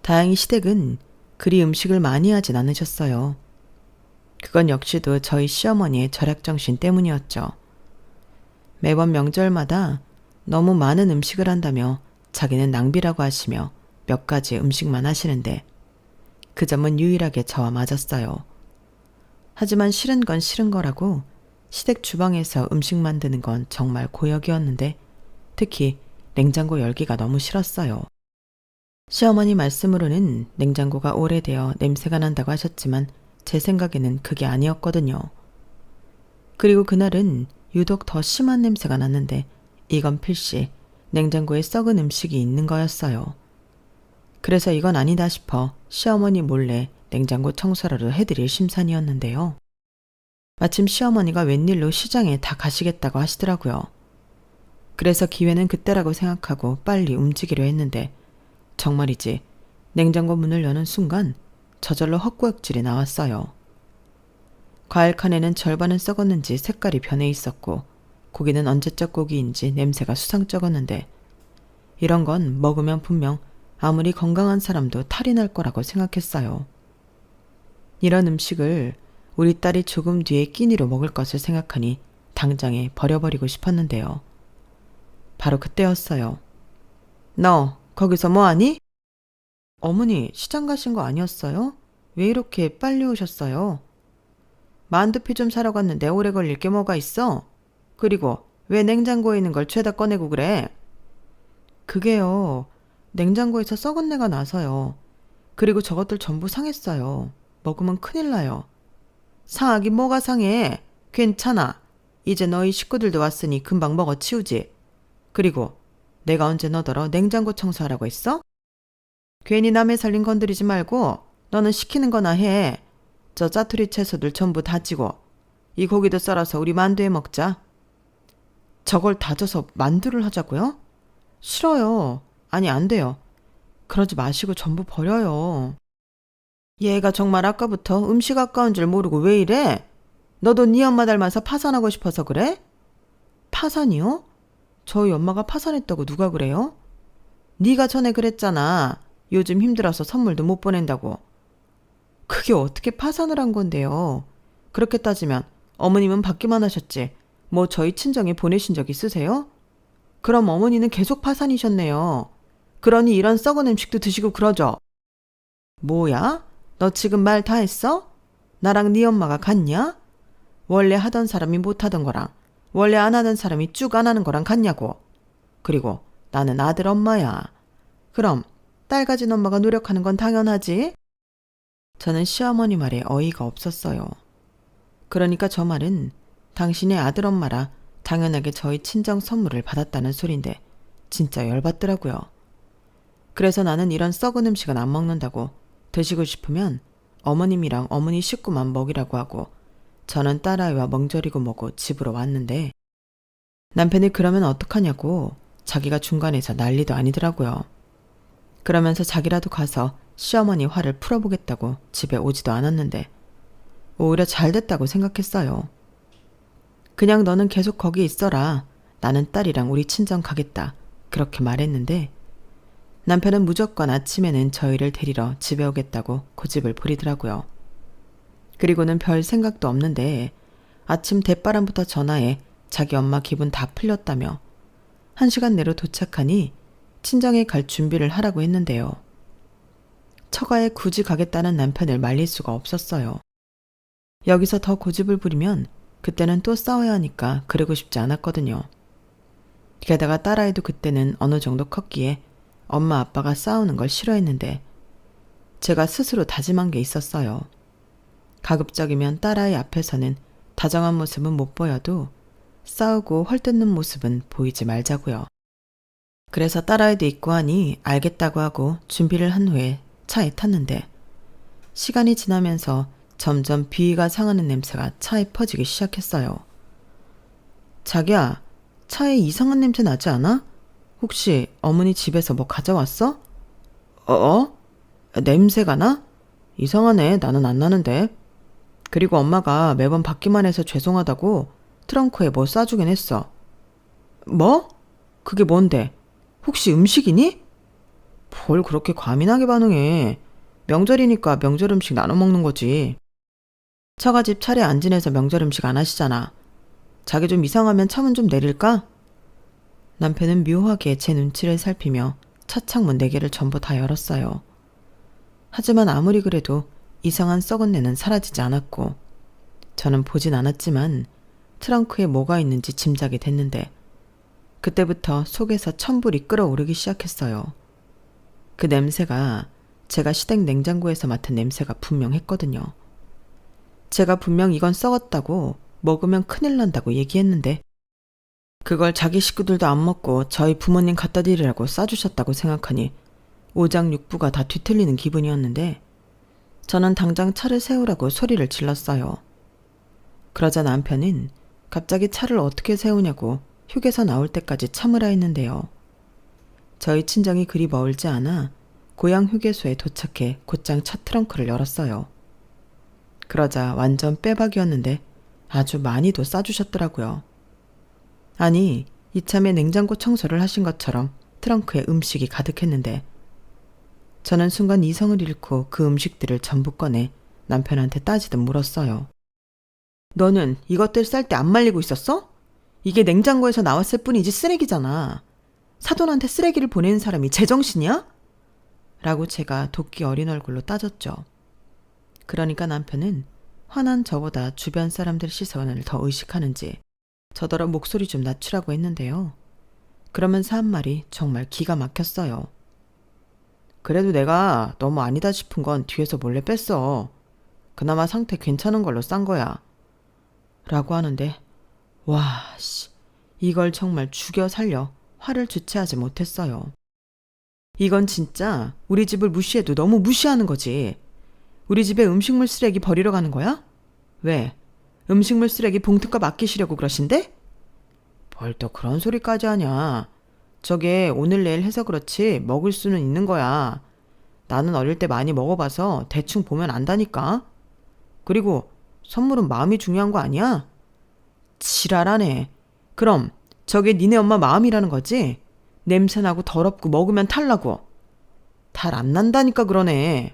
다행히 시댁은 그리 음식을 많이 하진 않으셨어요. 그건 역시도 저희 시어머니의 절약정신 때문이었죠. 매번 명절마다 너무 많은 음식을 한다며 자기는 낭비라고 하시며 몇 가지 음식만 하시는데 그 점은 유일하게 저와 맞았어요. 하지만 싫은 건 싫은 거라고 시댁 주방에서 음식 만드는 건 정말 고역이었는데 특히 냉장고 열기가 너무 싫었어요. 시어머니 말씀으로는 냉장고가 오래되어 냄새가 난다고 하셨지만 제 생각에는 그게 아니었거든요. 그리고 그날은 유독 더 심한 냄새가 났는데 이건 필시 냉장고에 썩은 음식이 있는 거였어요. 그래서 이건 아니다 싶어 시어머니 몰래 냉장고 청소라도 해드릴 심산이었는데요. 마침 시어머니가 웬일로 시장에 다 가시겠다고 하시더라고요. 그래서 기회는 그때라고 생각하고 빨리 움직이려 했는데 정말이지 냉장고 문을 여는 순간 저절로 헛구역질이 나왔어요. 과일 칸에는 절반은 썩었는지 색깔이 변해 있었고 고기는 언제적 고기인지 냄새가 수상쩍었는데 이런 건 먹으면 분명 아무리 건강한 사람도 탈이 날 거라고 생각했어요. 이런 음식을 우리 딸이 조금 뒤에 끼니로 먹을 것을 생각하니 당장에 버려버리고 싶었는데요. 바로 그때였어요. 너 거기서 뭐하니? 어머니 시장 가신 거 아니었어요? 왜 이렇게 빨리 오셨어요? 만두피 좀 사러 갔는데 오래 걸릴 게 뭐가 있어? 그리고 왜 냉장고에 있는 걸 죄다 꺼내고 그래? 그게요. 냉장고에서 썩은 내가 나서요. 그리고 저것들 전부 상했어요. 먹으면 큰일 나요. 상하긴 뭐가 상해? 괜찮아. 이제 너희 식구들도 왔으니 금방 먹어 치우지. 그리고 내가 언제 너더러 냉장고 청소하라고 했어? 괜히 남의 살림 건드리지 말고 너는 시키는 거나 해. 저 짜투리 채소들 전부 다지고 이 고기도 썰어서 우리 만두에 먹자. 저걸 다져서 만두를 하자고요? 싫어요. 아니 안 돼요. 그러지 마시고 전부 버려요. 얘가 정말 아까부터 음식 아까운 줄 모르고 왜 이래? 너도 네 엄마 닮아서 파산하고 싶어서 그래? 파산이요? 저희 엄마가 파산했다고 누가 그래요? 네가 전에 그랬잖아. 요즘 힘들어서 선물도 못 보낸다고. 그게 어떻게 파산을 한 건데요? 그렇게 따지면 어머님은 받기만 하셨지. 뭐 저희 친정에 보내신 적 있으세요? 그럼 어머니는 계속 파산이셨네요. 그러니 이런 썩은 음식도 드시고 그러죠. 뭐야? 너 지금 말 다 했어? 나랑 네 엄마가 같냐? 원래 하던 사람이 못하던 거랑 원래 안 하던 사람이 쭉 안 하는 거랑 같냐고. 그리고 나는 아들 엄마야. 그럼 딸 가진 엄마가 노력하는 건 당연하지? 저는 시어머니 말에 어이가 없었어요. 그러니까 저 말은 당신의 아들 엄마라 당연하게 저희 친정 선물을 받았다는 소린데 진짜 열받더라고요. 그래서 나는 이런 썩은 음식은 안 먹는다고 드시고 싶으면 어머님이랑 어머니 식구만 먹이라고 하고 저는 딸아이와 멍절이고 뭐고 집으로 왔는데 남편이 그러면 어떡하냐고 자기가 중간에서 난리도 아니더라고요. 그러면서 자기라도 가서 시어머니 화를 풀어보겠다고 집에 오지도 않았는데 오히려 잘 됐다고 생각했어요. 그냥 너는 계속 거기 있어라. 나는 딸이랑 우리 친정 가겠다. 그렇게 말했는데 남편은 무조건 아침에는 저희를 데리러 집에 오겠다고 고집을 부리더라고요. 그리고는 별 생각도 없는데 아침 대바람부터 전화해 자기 엄마 기분 다 풀렸다며 1시간 내로 도착하니 친정에 갈 준비를 하라고 했는데요. 처가에 굳이 가겠다는 남편을 말릴 수가 없었어요. 여기서 더 고집을 부리면 그때는 또 싸워야 하니까 그러고 싶지 않았거든요. 게다가 딸아이도 그때는 어느 정도 컸기에 엄마 아빠가 싸우는 걸 싫어했는데 제가 스스로 다짐한 게 있었어요. 가급적이면 딸아이 앞에서는 다정한 모습은 못 보여도 싸우고 헐뜯는 모습은 보이지 말자고요. 그래서 딸아이도 있고 하니 알겠다고 하고 준비를 한 후에 차에 탔는데 시간이 지나면서 점점 비위가 상하는 냄새가 차에 퍼지기 시작했어요. 자기야, 차에 이상한 냄새 나지 않아? 혹시 어머니 집에서 뭐 가져왔어? 냄새가 나? 이상하네. 나는 안 나는데. 그리고 엄마가 매번 받기만 해서 죄송하다고 트렁크에 뭐 싸주긴 했어. 뭐? 그게 뭔데? 혹시 음식이니? 뭘 그렇게 과민하게 반응해. 명절이니까 명절 음식 나눠 먹는 거지. 처가집 차례 안 지내서 명절 음식 안 하시잖아. 자기 좀 이상하면 차문 좀 내릴까? 남편은 묘하게 제 눈치를 살피며 차 창문 4개를 전부 다 열었어요. 하지만 아무리 그래도 이상한 썩은 내는 사라지지 않았고 저는 보진 않았지만 트렁크에 뭐가 있는지 짐작이 됐는데 그때부터 속에서 천불이 끓어오르기 시작했어요. 그 냄새가 제가 시댁 냉장고에서 맡은 냄새가 분명했거든요. 제가 분명 이건 썩었다고 먹으면 큰일 난다고 얘기했는데 그걸 자기 식구들도 안 먹고 저희 부모님 갖다 드리라고 싸주셨다고 생각하니 오장육부가 다 뒤틀리는 기분이었는데 저는 당장 차를 세우라고 소리를 질렀어요. 그러자 남편은 갑자기 차를 어떻게 세우냐고 휴게소 나올 때까지 참으라 했는데요. 저희 친정이 그리 멀지 않아 고향 휴게소에 도착해 곧장 차 트렁크를 열었어요. 그러자 완전 빼박이었는데 아주 많이도 싸주셨더라고요. 아니, 이참에 냉장고 청소를 하신 것처럼 트렁크에 음식이 가득했는데 저는 순간 이성을 잃고 그 음식들을 전부 꺼내 남편한테 따지듯 물었어요. 너는 이것들 쌀 때 안 말리고 있었어? 이게 냉장고에서 나왔을 뿐이지 쓰레기잖아. 사돈한테 쓰레기를 보내는 사람이 제정신이야? 라고 제가 도끼 어린 얼굴로 따졌죠. 그러니까 남편은 화난 저보다 주변 사람들 시선을 더 의식하는지 저더러 목소리 좀 낮추라고 했는데요. 그러면서 한 말이 정말 기가 막혔어요. 그래도 내가 너무 아니다 싶은 건 뒤에서 몰래 뺐어. 그나마 상태 괜찮은 걸로 싼 거야. 라고 하는데 와, 이걸 정말 죽여 살려 화를 주체하지 못했어요. 이건 진짜 우리 집을 무시해도 너무 무시하는 거지. 우리 집에 음식물 쓰레기 버리러 가는 거야? 왜? 음식물 쓰레기 봉투값 아끼시려고 그러신데? 뭘 또 그런 소리까지 하냐. 저게 오늘 내일 해서 그렇지 먹을 수는 있는 거야. 나는 어릴 때 많이 먹어봐서 대충 보면 안다니까. 그리고 선물은 마음이 중요한 거 아니야? 지랄하네. 그럼 저게 니네 엄마 마음이라는 거지? 냄새나고 더럽고 먹으면 탈나고. 탈 안 난다니까 그러네.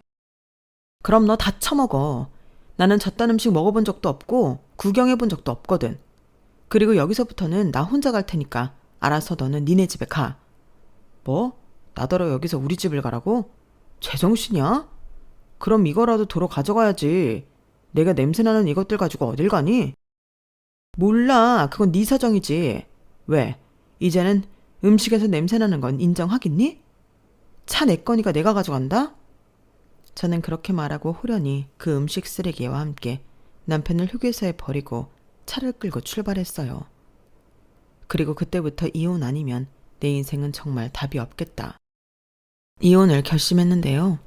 그럼 너 다 처먹어. 나는 저딴 음식 먹어본 적도 없고 구경해본 적도 없거든. 그리고 여기서부터는 나 혼자 갈 테니까 알아서 너는 니네 집에 가. 뭐? 나더러 여기서 우리 집을 가라고? 제정신이야? 그럼 이거라도 도로 가져가야지. 내가 냄새나는 이것들 가지고 어딜 가니? 몰라. 그건 네 사정이지. 왜? 이제는 음식에서 냄새나는 건 인정하겠니? 차 내 거니까 내가 가져간다? 저는 그렇게 말하고 호련히 그 음식 쓰레기와 함께 남편을 휴게소에 버리고 차를 끌고 출발했어요. 그리고 그때부터 이혼 아니면 내 인생은 정말 답이 없겠다. 이혼을 결심했는데요.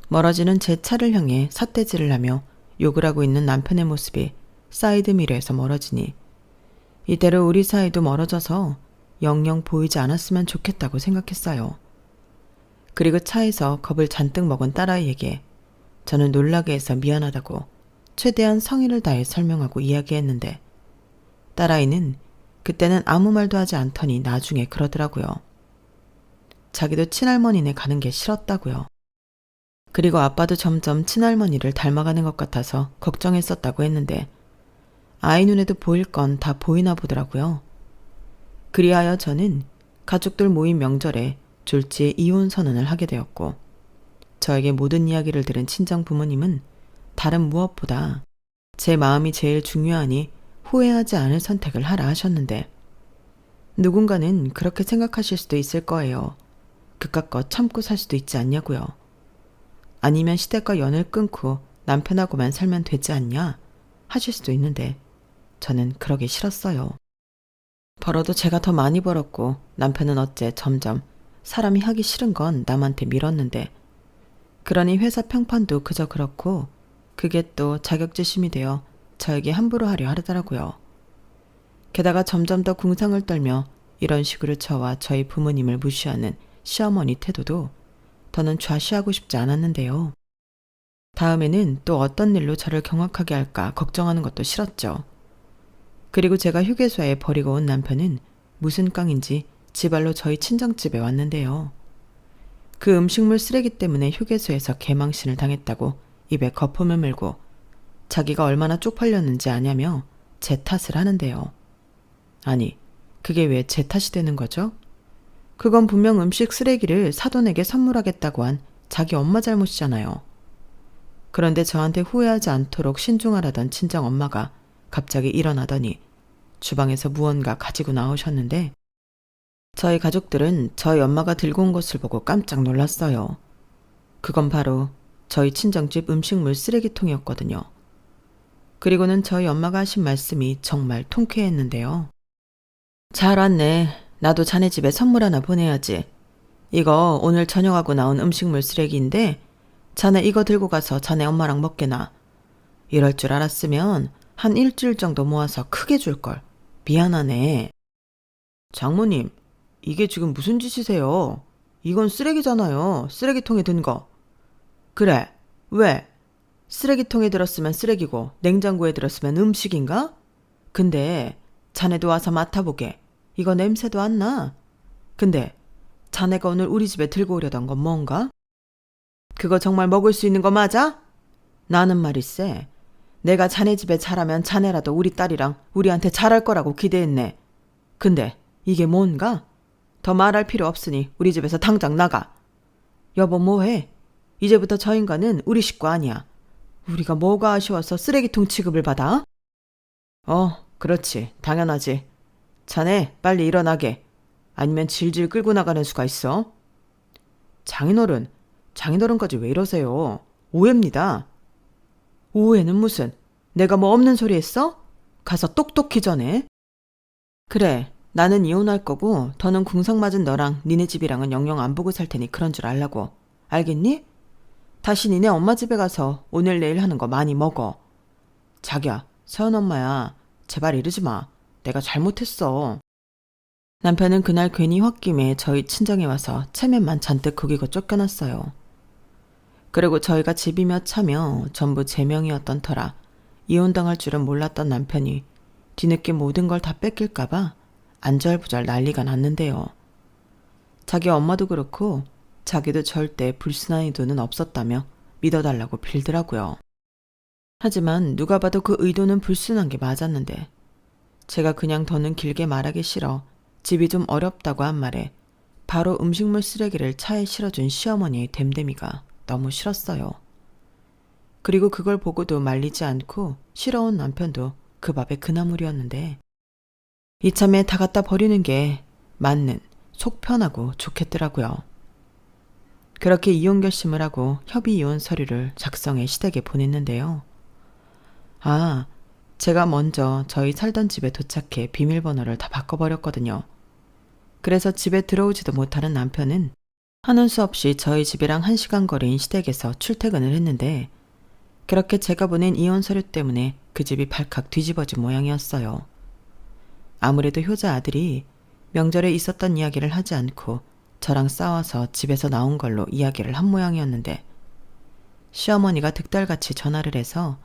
멀어지는 제 차를 향해 삿대질을 하며 욕을 하고 있는 남편의 모습이 사이드미러에서 멀어지니 이대로 우리 사이도 멀어져서 영영 보이지 않았으면 좋겠다고 생각했어요. 그리고 차에서 겁을 잔뜩 먹은 딸아이에게 저는 놀라게 해서 미안하다고 최대한 성의를 다해 설명하고 이야기했는데 딸아이는 그때는 아무 말도 하지 않더니 나중에 그러더라고요. 자기도 친할머니네 가는 게 싫었다고요. 그리고 아빠도 점점 친할머니를 닮아가는 것 같아서 걱정했었다고 했는데 아이 눈에도 보일 건 다 보이나 보더라고요. 그리하여 저는 가족들 모임 명절에 졸지에 이혼 선언을 하게 되었고 저에게 모든 이야기를 들은 친정 부모님은 다른 무엇보다 제 마음이 제일 중요하니 후회하지 않을 선택을 하라 하셨는데 누군가는 그렇게 생각하실 수도 있을 거예요. 그깟 참고 살 수도 있지 않냐고요. 아니면 시댁과 연을 끊고 남편하고만 살면 되지 않냐 하실 수도 있는데 저는 그러기 싫었어요. 벌어도 제가 더 많이 벌었고 남편은 어째 점점 사람이 하기 싫은 건 남한테 밀었는데 그러니 회사 평판도 그저 그렇고 그게 또 자격지심이 되어 저에게 함부로 하려 하더라고요. 게다가 점점 더 궁상을 떨며 이런 식으로 저와 저희 부모님을 무시하는 시어머니 태도도 더는 좌시하고 싶지 않았는데요. 다음에는 또 어떤 일로 저를 경악하게 할까 걱정하는 것도 싫었죠. 그리고 제가 휴게소에 버리고 온 남편은 무슨 깡인지 지발로 저희 친정집에 왔는데요. 그 음식물 쓰레기 때문에 휴게소에서 개망신을 당했다고 입에 거품을 물고 자기가 얼마나 쪽팔렸는지 아냐며 제 탓을 하는데요. 아니, 그게 왜 제 탓이 되는 거죠? 그건 분명 음식 쓰레기를 사돈에게 선물하겠다고 한 자기 엄마 잘못이잖아요. 그런데 저한테 후회하지 않도록 신중하라던 친정 엄마가 갑자기 일어나더니 주방에서 무언가 가지고 나오셨는데 저희 가족들은 저희 엄마가 들고 온 것을 보고 깜짝 놀랐어요. 그건 바로 저희 친정집 음식물 쓰레기통이었거든요. 그리고는 저희 엄마가 하신 말씀이 정말 통쾌했는데요. 잘 왔네. 나도 자네 집에 선물 하나 보내야지. 이거 오늘 저녁하고 나온 음식물 쓰레기인데 자네 이거 들고 가서 자네 엄마랑 먹게나. 이럴 줄 알았으면 한 일주일 정도 모아서 크게 줄걸. 미안하네. 장모님, 이게 지금 무슨 짓이세요? 이건 쓰레기잖아요. 쓰레기통에 든 거. 그래. 왜? 쓰레기통에 들었으면 쓰레기고 냉장고에 들었으면 음식인가? 근데 자네도 와서 맡아보게. 이거 냄새도 안 나. 근데 자네가 오늘 우리 집에 들고 오려던 건 뭔가? 그거 정말 먹을 수 있는 거 맞아? 나는 말일세. 내가 자네 집에 자라면 자네라도 우리 딸이랑 우리한테 잘할 거라고 기대했네. 근데 이게 뭔가? 더 말할 필요 없으니 우리 집에서 당장 나가. 여보 뭐해? 이제부터 저 인간은 우리 식구 아니야. 우리가 뭐가 아쉬워서 쓰레기통 취급을 받아? 그렇지. 당연하지. 자네 빨리 일어나게. 아니면 질질 끌고 나가는 수가 있어. 장인어른까지 왜 이러세요? 오해입니다. 오해는 무슨? 내가 뭐 없는 소리 했어? 가서 똑똑히 전해. 그래, 나는 이혼할 거고 더는 궁상 맞은 너랑 니네 집이랑은 영영 안 보고 살 테니 그런 줄 알라고. 알겠니? 다시 니네 엄마 집에 가서 오늘 내일 하는 거 많이 먹어. 자기야, 서연 엄마야. 제발 이러지 마. 내가 잘못했어. 남편은 그날 괜히 홧김에 저희 친정에 와서 체면만 잔뜩 구기고 쫓겨났어요. 그리고 저희가 집이며 차며 전부 제 명이었던 터라 이혼당할 줄은 몰랐던 남편이 뒤늦게 모든 걸 다 뺏길까봐 안절부절 난리가 났는데요. 자기 엄마도 그렇고 자기도 절대 불순한 의도는 없었다며 믿어달라고 빌더라고요. 하지만 누가 봐도 그 의도는 불순한 게 맞았는데 제가 그냥 더는 길게 말하기 싫어 집이 좀 어렵다고 한 말에 바로 음식물 쓰레기를 차에 실어준 시어머니의 됨됨이가 너무 싫었어요. 그리고 그걸 보고도 말리지 않고 싫어온 남편도 그 밥에 그나물이었는데 이참에 다 갖다 버리는 게 맞는 속 편하고 좋겠더라고요. 그렇게 이혼 결심을 하고 협의 이혼 서류를 작성해 시댁에 보냈는데요. 제가 먼저 저희 살던 집에 도착해 비밀번호를 다 바꿔버렸거든요. 그래서 집에 들어오지도 못하는 남편은 하는 수 없이 저희 집이랑 1시간 거리인 시댁에서 출퇴근을 했는데 그렇게 제가 보낸 이혼 서류 때문에 그 집이 발칵 뒤집어진 모양이었어요. 아무래도 효자 아들이 명절에 있었던 이야기를 하지 않고 저랑 싸워서 집에서 나온 걸로 이야기를 한 모양이었는데 시어머니가 득달같이 전화를 해서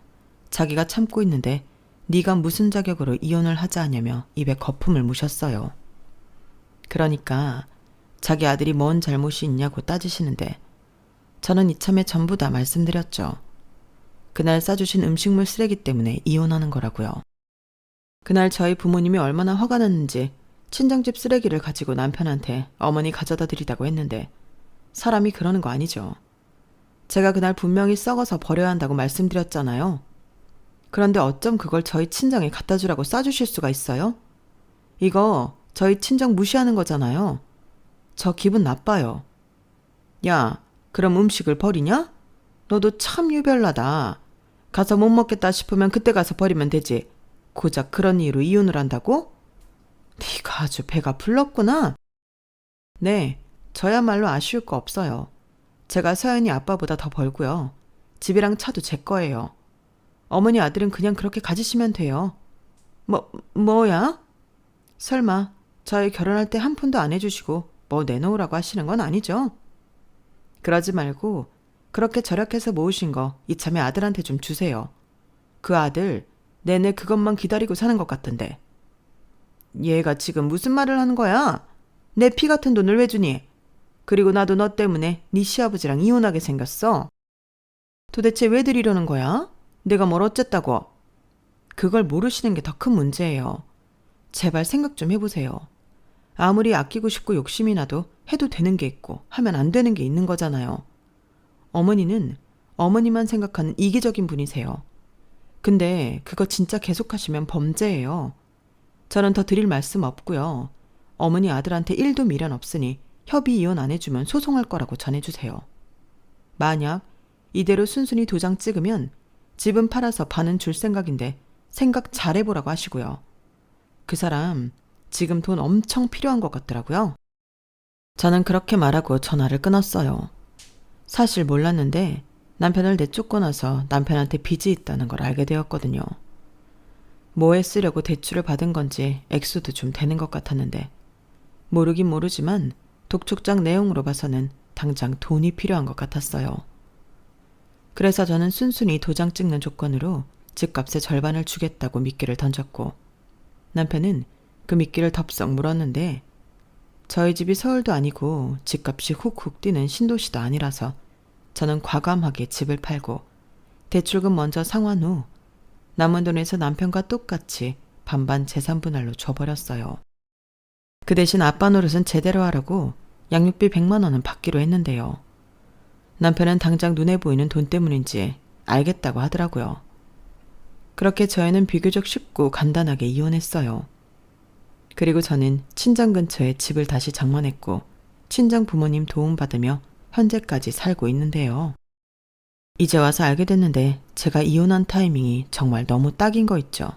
자기가 참고 있는데 네가 무슨 자격으로 이혼을 하자 하냐며 입에 거품을 무셨어요. 그러니까 자기 아들이 뭔 잘못이 있냐고 따지시는데 저는 이참에 전부 다 말씀드렸죠. 그날 싸주신 음식물 쓰레기 때문에 이혼하는 거라고요. 그날 저희 부모님이 얼마나 화가 났는지 친정집 쓰레기를 가지고 남편한테 어머니 가져다 드리다고 했는데 사람이 그러는 거 아니죠. 제가 그날 분명히 썩어서 버려야 한다고 말씀드렸잖아요. 그런데 어쩜 그걸 저희 친정에 갖다 주라고 싸주실 수가 있어요? 이거 저희 친정 무시하는 거잖아요. 저 기분 나빠요. 야, 그럼 음식을 버리냐? 너도 참 유별나다. 가서 못 먹겠다 싶으면 그때 가서 버리면 되지. 고작 그런 이유로 이혼을 한다고? 네가 아주 배가 불렀구나. 네, 저야말로 아쉬울 거 없어요. 제가 서연이 아빠보다 더 벌고요. 집이랑 차도 제 거예요. 어머니 아들은 그냥 그렇게 가지시면 돼요. 뭐야? 설마 저희 결혼할 때 한 푼도 안 해주시고 뭐 내놓으라고 하시는 건 아니죠? 그러지 말고 그렇게 절약해서 모으신 거 이참에 아들한테 좀 주세요. 그 아들 내내 그것만 기다리고 사는 것 같던데. 얘가 지금 무슨 말을 하는 거야? 내 피 같은 돈을 왜 주니? 그리고 나도 너 때문에 네 시아버지랑 이혼하게 생겼어. 도대체 왜 드리려는 거야? 내가 뭘 어쨌다고? 그걸 모르시는 게 더 큰 문제예요. 제발 생각 좀 해보세요. 아무리 아끼고 싶고 욕심이 나도 해도 되는 게 있고 하면 안 되는 게 있는 거잖아요. 어머니는 어머니만 생각하는 이기적인 분이세요. 근데 그거 진짜 계속하시면 범죄예요. 저는 더 드릴 말씀 없고요. 어머니 아들한테 1도 미련 없으니 협의 이혼 안 해주면 소송할 거라고 전해주세요. 만약 이대로 순순히 도장 찍으면 집은 팔아서 반은 줄 생각인데 생각 잘해보라고 하시고요. 그 사람 지금 돈 엄청 필요한 것 같더라고요. 저는 그렇게 말하고 전화를 끊었어요. 사실 몰랐는데 남편을 내쫓고 나서 남편한테 빚이 있다는 걸 알게 되었거든요. 뭐에 쓰려고 대출을 받은 건지 액수도 좀 되는 것 같았는데 모르긴 모르지만 독촉장 내용으로 봐서는 당장 돈이 필요한 것 같았어요. 그래서 저는 순순히 도장 찍는 조건으로 집값의 절반을 주겠다고 미끼를 던졌고 남편은 그 미끼를 덥석 물었는데 저희 집이 서울도 아니고 집값이 훅훅 뛰는 신도시도 아니라서 저는 과감하게 집을 팔고 대출금 먼저 상환 후 남은 돈에서 남편과 똑같이 반반 재산 분할로 줘버렸어요. 그 대신 아빠 노릇은 제대로 하라고 양육비 100만 원은 받기로 했는데요. 남편은 당장 눈에 보이는 돈 때문인지 알겠다고 하더라고요. 그렇게 저희는 비교적 쉽고 간단하게 이혼했어요. 그리고 저는 친정 근처에 집을 다시 장만했고 친정 부모님 도움받으며 현재까지 살고 있는데요. 이제 와서 알게 됐는데 제가 이혼한 타이밍이 정말 너무 딱인 거 있죠.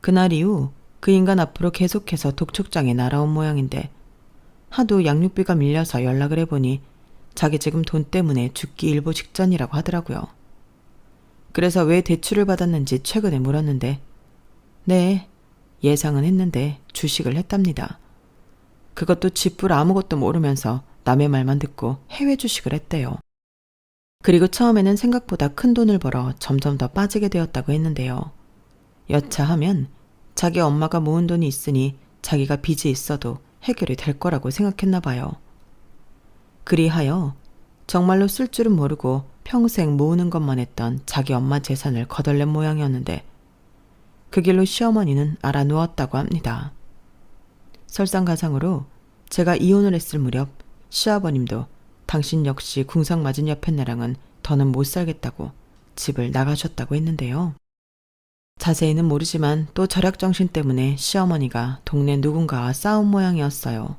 그날 이후 그 인간 앞으로 계속해서 독촉장에 날아온 모양인데 하도 양육비가 밀려서 연락을 해보니 자기 지금 돈 때문에 죽기 일보 직전이라고 하더라고요. 그래서 왜 대출을 받았는지 최근에 물었는데 네, 예상은 했는데 주식을 했답니다. 그것도 쥐뿔 아무것도 모르면서 남의 말만 듣고 해외 주식을 했대요. 그리고 처음에는 생각보다 큰 돈을 벌어 점점 더 빠지게 되었다고 했는데요. 여차하면 자기 엄마가 모은 돈이 있으니 자기가 빚이 있어도 해결이 될 거라고 생각했나 봐요. 그리하여 정말로 쓸 줄은 모르고 평생 모으는 것만 했던 자기 엄마 재산을 거덜낸 모양이었는데 그 길로 시어머니는 알아누웠다고 합니다. 설상가상으로 제가 이혼을 했을 무렵 시아버님도 당신 역시 궁상 맞은 여편네랑은 더는 못 살겠다고 집을 나가셨다고 했는데요. 자세히는 모르지만 또 절약정신 때문에 시어머니가 동네 누군가와 싸운 모양이었어요.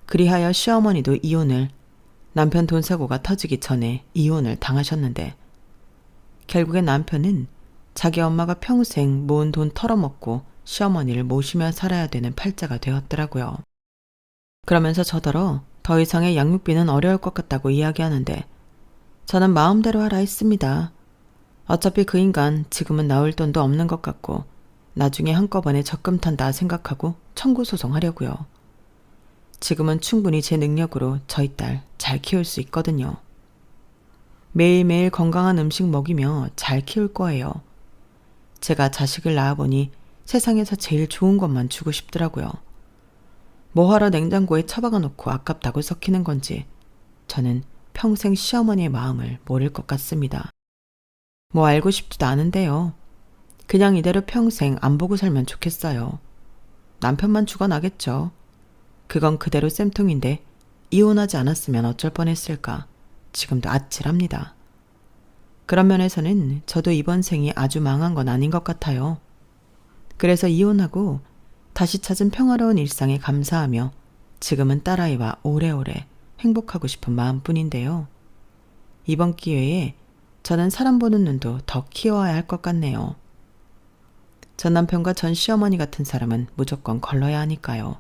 그리하여 시어머니도 이혼을 남편 돈 사고가 터지기 전에 이혼을 당하셨는데 결국엔 남편은 자기 엄마가 평생 모은 돈 털어먹고 시어머니를 모시며 살아야 되는 팔자가 되었더라고요. 그러면서 저더러 더 이상의 양육비는 어려울 것 같다고 이야기하는데 저는 마음대로 하라 했습니다. 어차피 그 인간 지금은 나올 돈도 없는 것 같고 나중에 한꺼번에 적금 탄다 생각하고 청구 소송하려고요. 지금은 충분히 제 능력으로 저희 딸 잘 키울 수 있거든요. 매일매일 건강한 음식 먹이며 잘 키울 거예요. 제가 자식을 낳아보니 세상에서 제일 좋은 것만 주고 싶더라고요. 뭐하러 냉장고에 처박아 놓고 아깝다고 썩히는 건지 저는 평생 시어머니의 마음을 모를 것 같습니다. 뭐 알고 싶지도 않은데요. 그냥 이대로 평생 안 보고 살면 좋겠어요. 남편만 죽어나겠죠. 그건 그대로 쌤통인데 이혼하지 않았으면 어쩔 뻔했을까 지금도 아찔합니다. 그런 면에서는 저도 이번 생이 아주 망한 건 아닌 것 같아요. 그래서 이혼하고 다시 찾은 평화로운 일상에 감사하며 지금은 딸아이와 오래오래 행복하고 싶은 마음뿐인데요. 이번 기회에 저는 사람 보는 눈도 더 키워야 할 것 같네요. 전 남편과 전 시어머니 같은 사람은 무조건 걸러야 하니까요.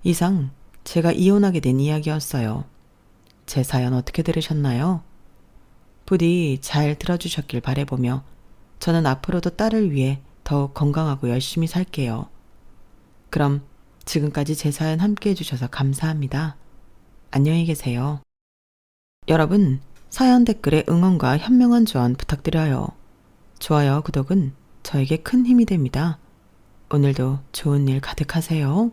이상 제가 이혼하게 된 이야기였어요. 제 사연 어떻게 들으셨나요? 부디 잘 들어주셨길 바라보며 저는 앞으로도 딸을 위해 더욱 건강하고 열심히 살게요. 그럼 지금까지 제 사연 함께 해주셔서 감사합니다. 안녕히 계세요. 여러분, 사연 댓글에 응원과 현명한 조언 부탁드려요. 좋아요, 구독은 저에게 큰 힘이 됩니다. 오늘도 좋은 일 가득하세요.